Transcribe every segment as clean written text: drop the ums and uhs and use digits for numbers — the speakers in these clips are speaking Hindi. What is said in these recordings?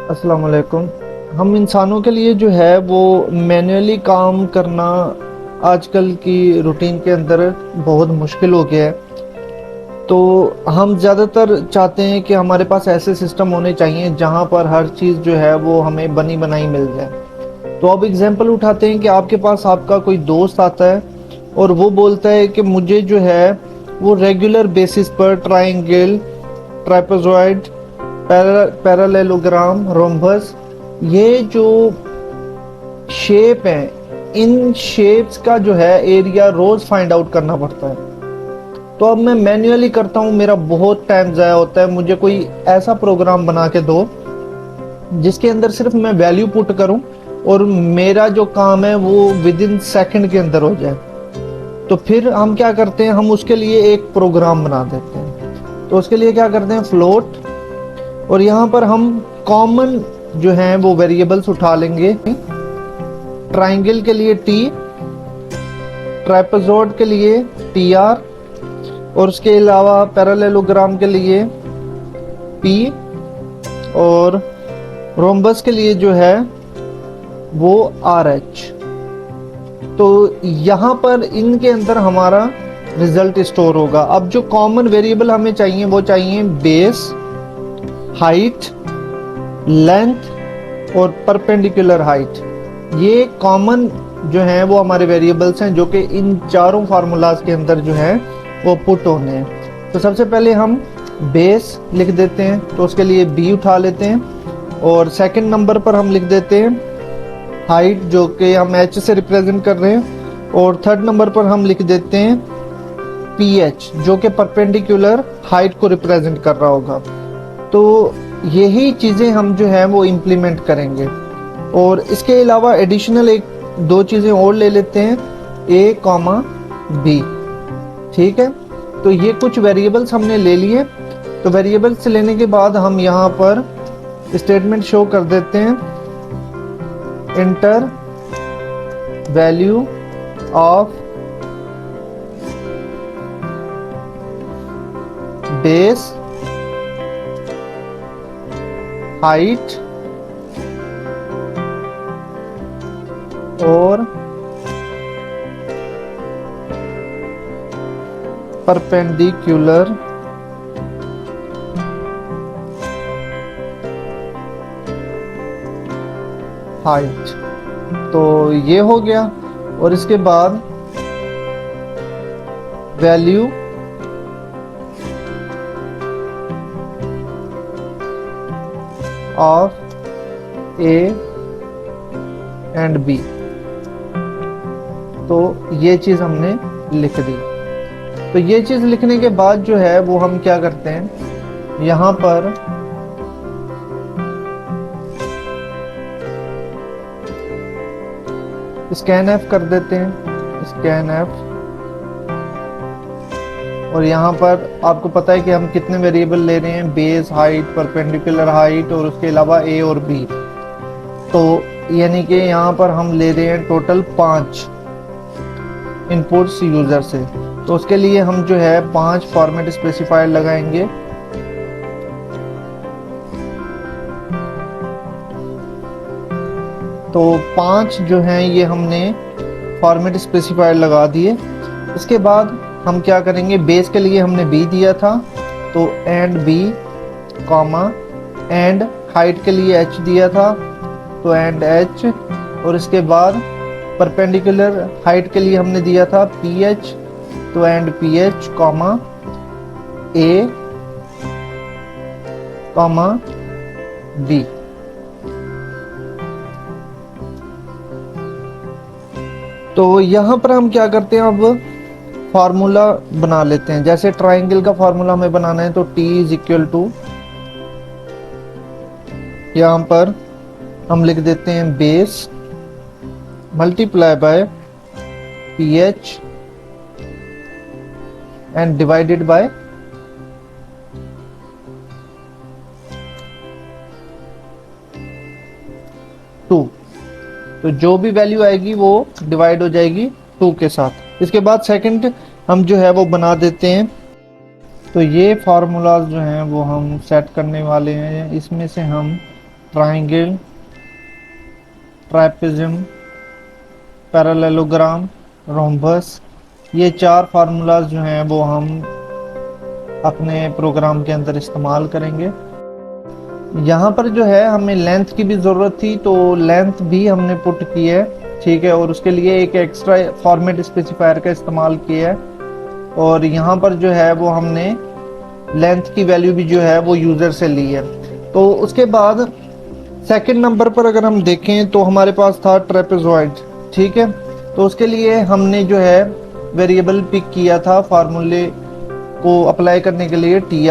अस्सलाम वालेकुम। हम इंसानों के लिए जो है वो मैन्युअली काम करना आजकल की रूटीन के अंदर बहुत मुश्किल हो गया है। तो हम ज़्यादातर चाहते हैं कि हमारे पास ऐसे सिस्टम होने चाहिए जहाँ पर हर चीज़ जो है वो हमें बनी बनाई मिल जाए। तो अब एग्जांपल उठाते हैं कि आपके पास आपका कोई दोस्त आता है और वो बोलता है कि मुझे जो है वो रेगुलर बेसिस पर ट्रायंगल, ट्रापेजॉइड, पैरालेलोग्राम, रोम्बस, ये जो शेप है, इन शेप्स का जो है एरिया रोज फाइंड आउट करना पड़ता है। तो अब मैं मैन्युअली करता हूँ, मेरा बहुत टाइम ज़ाया होता है। मुझे कोई ऐसा प्रोग्राम बना के दो जिसके अंदर सिर्फ मैं वैल्यू पुट करूं और मेरा जो काम है वो विद इन सेकेंड के अंदर हो जाए। तो फिर हम क्या करते हैं, हम उसके लिए एक प्रोग्राम बना देते हैं। तो उसके लिए क्या करते हैं, फ्लोट, और यहाँ पर हम कॉमन जो है वो वेरिएबल्स उठा लेंगे। ट्राइंगल के लिए टी, ट्राइपेजॉइड के लिए टी आर, और उसके अलावा पैरेललोग्राम के लिए पी, और रोम्बस के लिए जो है वो आर एच। तो यहाँ पर इनके अंदर हमारा रिजल्ट स्टोर होगा। अब जो कॉमन वेरिएबल हमें चाहिए वो चाहिए बेस, हाइट, लेंथ और परपेंडिकुलर हाइट। ये कॉमन जो है वो हमारे वेरिएबल्स हैं जो कि इन चारों फार्मूलाज के अंदर जो है वो पुट होने हैं। तो सबसे पहले हम बेस लिख देते हैं, तो उसके लिए बी उठा लेते हैं, और सेकंड नंबर पर हम लिख देते हैं हाइट जो कि हम एच से रिप्रेजेंट कर रहे हैं, और थर्ड नंबर पर हम लिख देते हैं पी एच जो कि परपेंडिकुलर हाइट को रिप्रेजेंट कर रहा होगा। तो यही चीज़ें हम जो है वो इम्प्लीमेंट करेंगे। और इसके अलावा एडिशनल एक दो चीज़ें और ले लेते हैं, ए कॉमा बी। ठीक है, तो ये कुछ वेरिएबल्स हमने ले लिए। तो वेरिएबल्स लेने के बाद हम यहाँ पर स्टेटमेंट शो कर देते हैं, enter value of base, height और परपेंडिकुलर हाइट। तो ये हो गया। और इसके बाद value of A and B. तो ये चीज़ हमने लिख दी। तो ये चीज़ लिखने के बाद जो है वो हम क्या करते हैं, यहाँ पर स्कैन एफ कर देते हैं, स्कैन एफ। और यहाँ पर आपको पता है कि हम कितने वेरिएबल ले रहे हैं, बेस, हाइट, परपेंडिकुलर हाइट और उसके अलावा ए और बी। तो यानी कि यहाँ पर हम ले रहे हैं टोटल 5 इनपुट्स यूजर से। तो उसके लिए हम जो है 5 फॉर्मेट स्पेसिफायर लगाएंगे। तो 5 जो हैं ये हमने फॉर्मेट स्पेसिफायर लगा दिए। इसके बाद हम क्या करेंगे, बेस के लिए हमने बी दिया था, तो and B comma, and height के लिए एच दिया था, तो एंड एच। और इसके बाद परपेंडिकुलर हाइट के लिए हमने दिया था पी एच, तो and P H comma A comma B. तो यहाँ पर हम क्या करते हैं, अब फार्मूला बना लेते हैं। जैसे ट्राइंगल का फार्मूला हमें बनाना है, तो टी इज इक्वल टू, यहाँ पर हम लिख देते हैं base multiply by P H and divided by 2। तो जो भी वैल्यू आएगी वो डिवाइड हो जाएगी 2 के साथ। इसके बाद सेकंड हम जो है वो बना देते हैं। तो ये फार्मूलाज जो हैं वो हम सेट करने वाले हैं। इसमें से हम ट्राइंगल, ट्रापेजियम, पैरेललोग्राम, रोम्बस, ये 4 फार्मूलाज जो हैं वो हम अपने प्रोग्राम के अंदर इस्तेमाल करेंगे। यहाँ पर जो है हमें लेंथ की भी ज़रूरत थी, तो लेंथ भी हमने पुट की है, ठीक है, और उसके लिए एक एक्स्ट्रा फॉर्मेट स्पेसिफायर का इस्तेमाल किया है। और यहाँ पर जो है वो हमने लेंथ की वैल्यू भी जो है वो यूज़र से ली है। तो उसके बाद सेकंड नंबर पर अगर हम देखें तो हमारे पास था ट्रेपेजॉइड, ठीक है। तो उसके लिए हमने जो है वेरिएबल पिक किया था फार्मूले को अप्लाई करने के लिए, टी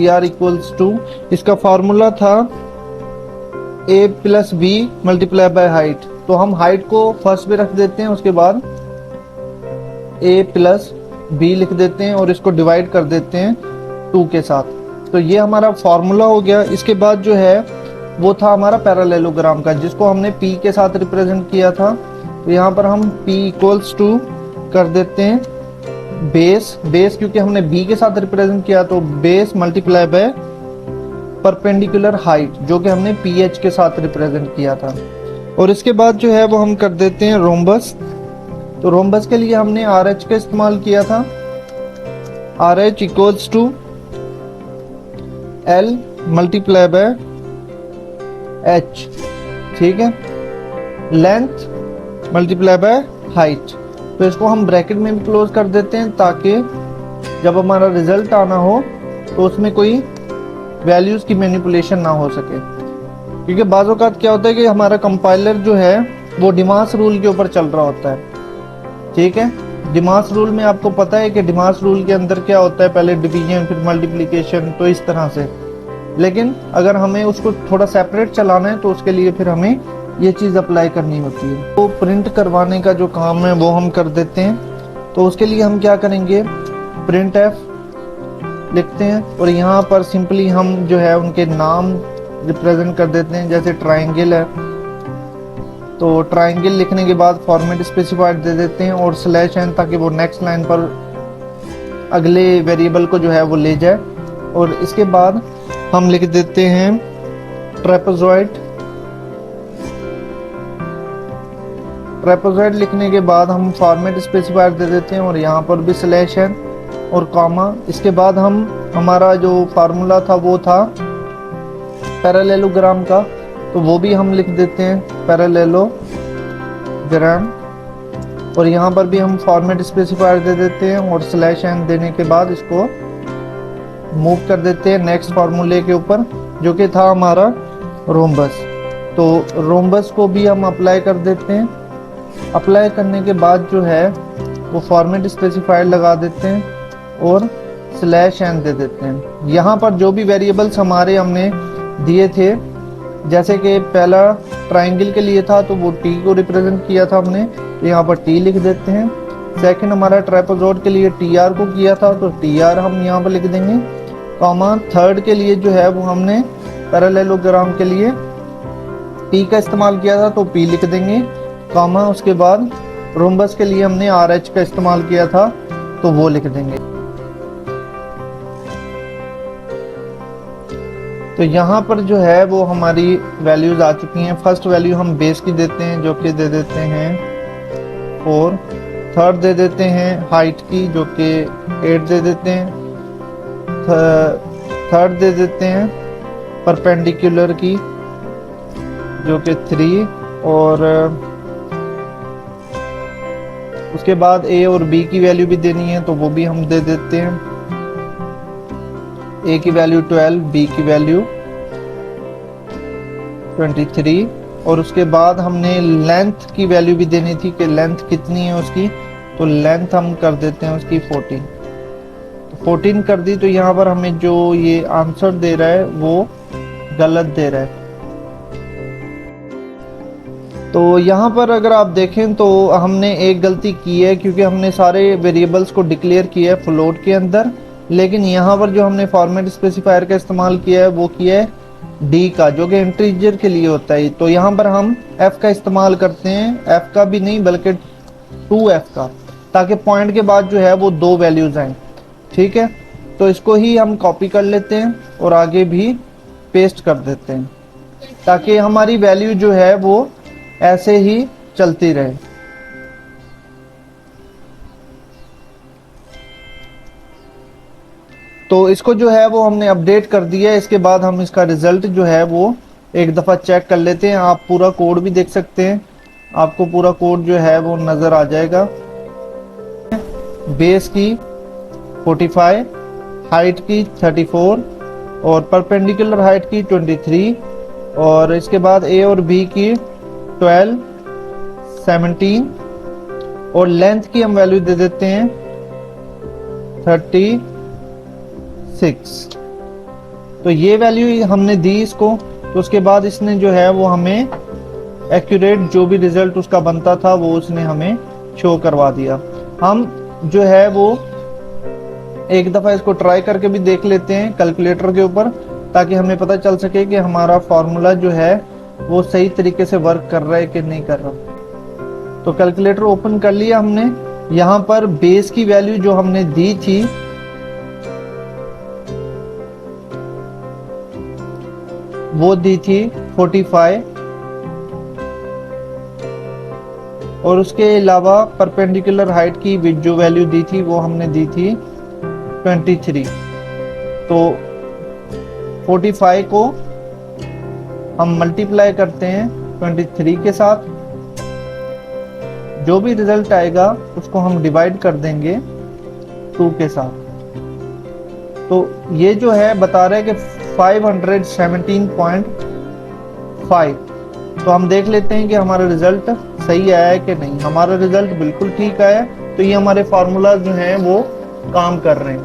आर इक्वल्स टू, इसका फार्मूला था a plus B multiply by height. तो हम हाइट को फर्स्ट में रख देते हैं, उसके बाद a प्लस बी लिख देते हैं और इसको डिवाइड कर देते हैं 2 के साथ। तो ये हमारा फार्मूला हो गया। इसके बाद जो है वो था हमारा पैरेललोग्राम का, जिसको हमने p के साथ रिप्रेजेंट किया था। तो यहाँ पर हम p इक्वल्स टू कर देते हैं बेस क्योंकि हमने b के साथ रिप्रेजेंट किया, तो base multiply by perpendicular height, जो कि हमने ph के साथ रिप्रेजेंट किया था। और इसके बाद जो है वो हम कर देते हैं रोम्बस। तो रोम्बस के लिए हमने RH का इस्तेमाल किया था, RH equals to L multiply by H, ठीक है, लेंथ मल्टीप्लाई बाय हाइट। तो इसको हम ब्रैकेट में भी क्लोज कर देते हैं ताकि जब हमारा रिजल्ट आना हो तो उसमें कोई वैल्यूज की मैनिपुलेशन ना हो सके। क्योंकि बाज़ औक़ात क्या होता है कि हमारा कंपाइलर जो है वो डिमास रूल के ऊपर चल रहा होता है, ठीक है। डिमास रूल में आपको पता है कि डिमास रूल के अंदर क्या होता है, पहले डिवीजन फिर मल्टीप्लिकेशन, तो इस तरह से। लेकिन अगर हमें उसको थोड़ा सेपरेट चलाना है तो उसके लिए फिर हमें ये चीज़ अप्लाई करनी होती है। तो प्रिंट करवाने का जो काम है वो हम कर देते हैं। तो उसके लिए हम क्या करेंगे, प्रिंट एफ लिखते हैं और यहाँ पर सिंपली हम जो है उनके नाम रिप्रेजेंट कर देते हैं। जैसे ट्राइंगल है तो ट्राइंगल लिखने के बाद फॉर्मेट स्पेसिफाइड दे देते हैं और /n, ताकि वो नेक्स्ट लाइन पर अगले वेरिएबल को जो है वो ले जाए। और इसके बाद हम लिख देते हैं ट्रेपेजॉइड। ट्रेपेजॉइड लिखने के बाद हम फॉर्मेट स्पेसिफायर दे देते हैं और यहाँ पर भी /n और कॉमा। इसके बाद हम हमारा जो फार्मूला था वो था पैरेललोग्राम का, तो वो भी हम लिख देते हैं पैरेललोग्राम। और यहाँ पर भी हम फॉर्मेट स्पेसिफायर दे देते हैं और /n देने के बाद इसको मूव कर देते हैं नेक्स्ट फार्मूले के ऊपर, जो कि था हमारा रोम्बस। तो रोम्बस को भी हम अप्लाई कर देते हैं। अप्लाई करने के बाद जो है वो फॉर्मेट स्पेसिफायर लगा देते हैं और /n दे देते हैं। यहाँ पर जो भी वेरिएबल्स हमारे हमने दिए थे, जैसे कि पहला ट्राइंगल के लिए था तो वो t को रिप्रेजेंट किया था हमने, तो यहाँ पर t लिख देते हैं। सेकंड हमारा ट्रापेजॉइड के लिए tr को किया था तो tr हम यहाँ पर लिख देंगे, कॉमा। थर्ड के लिए जो है वो हमने पैरेललोग्राम के लिए p का इस्तेमाल किया था तो p लिख देंगे, कॉमा। उसके बाद रोम्बस के लिए हमने RH का इस्तेमाल किया था तो वो लिख देंगे। तो यहाँ पर जो है वो हमारी वैल्यूज आ चुकी हैं। फर्स्ट वैल्यू हम बेस की देते हैं जो कि दे देते हैं 4, थर्ड दे देते हैं हाइट की जो कि 8 दे देते हैं, थर्ड दे देते हैं परपेंडिकुलर की जो कि 3, और उसके बाद a और b की वैल्यू भी देनी है तो वो भी हम दे देते हैं। a की वैल्यू 12, b की वैल्यू 23, और उसके बाद हमने लेंथ की वैल्यू भी देनी थी कि लेंथ कितनी है उसकी, तो लेंथ हम कर देते हैं उसकी 14। तो 14 कर दी, तो यहाँ पर हमें जो ये आंसर दे रहा है वो गलत दे रहा है। तो यहाँ पर अगर आप देखें तो हमने एक गलती की है, क्योंकि हमने सारे वेरिएबल्स को डिक्लेयर किया है फ्लोट के अंदर, लेकिन यहाँ पर जो हमने फॉर्मेट स्पेसिफायर का इस्तेमाल किया है वो किया है डी का, जो कि इंटीजर के लिए होता है। तो यहाँ पर हम एफ का इस्तेमाल करते हैं, एफ का भी नहीं बल्कि 2f का, ताकि पॉइंट के बाद जो है वो 2 वैल्यूज आए, ठीक है। तो इसको ही हम कॉपी कर लेते हैं और आगे भी पेस्ट कर देते हैं। ताकि हमारी वैल्यू जो है वो ऐसे ही चलती रहे। तो इसको जो है वो हमने अपडेट कर दिया है। इसके बाद हम इसका रिजल्ट जो है वो एक दफ़ा चेक कर लेते हैं। आप पूरा कोड भी देख सकते हैं, आपको पूरा कोड जो है वो नज़र आ जाएगा। बेस की 45, हाइट की 34 और परपेंडिकुलर हाइट की 23 और इसके बाद ए और बी की 12, 17 और लेंथ की हम वैल्यू दे देते हैं 36। तो ये वैल्यू हमने दी इसको। तो उसके बाद इसने जो है वो हमें एक्यूरेट जो भी रिजल्ट उसका बनता था वो उसने हमें शो करवा दिया। हम जो है वो एक दफ़ा इसको ट्राई करके भी देख लेते हैं कैलकुलेटर के ऊपर, ताकि हमें पता चल सके कि हमारा फॉर्मूला जो है वो सही तरीके से वर्क कर रहा है कि नहीं कर रहा। तो कैलकुलेटर ओपन कर लिया हमने। यहाँ पर बेस की वैल्यू जो हमने दी थी वो दी थी 45 और उसके अलावा परपेंडिकुलर हाइट की जो वैल्यू दी थी वो हमने दी थी 23। तो 45 को हम मल्टीप्लाई करते हैं 23 के साथ, जो भी रिजल्ट आएगा उसको हम डिवाइड कर देंगे 2 के साथ। तो ये जो है बता रहा है कि 517.5। तो हम देख लेते हैं कि हमारा रिजल्ट सही आया है कि नहीं। हमारा रिजल्ट बिल्कुल ठीक आया है। तो ये हमारे फार्मूला जो हैं वो काम कर रहे हैं।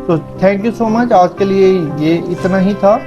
तो थैंक यू सो मच। आज के लिए ये इतना ही था।